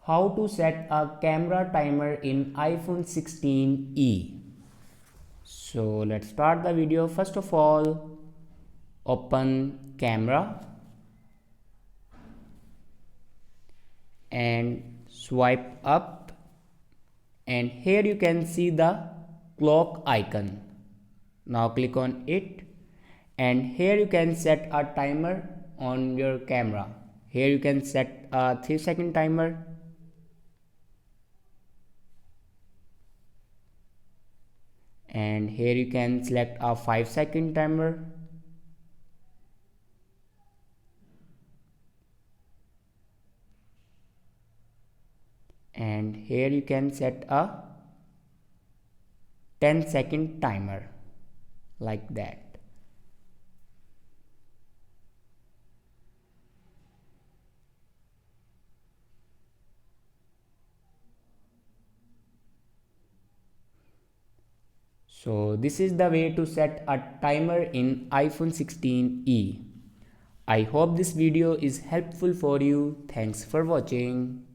How to set a camera timer in iPhone 16e. So let's start the video. First of all, open camera and swipe up, and here you can see the clock icon. Now click on it, and here you can set a timer on your camera. Here you can set a 3-second timer, and here you can select a 5-second timer, and here you can set a 10-second timer, like that. So this is the way to set a timer in iPhone 16e. I hope this video is helpful for you. Thanks for watching.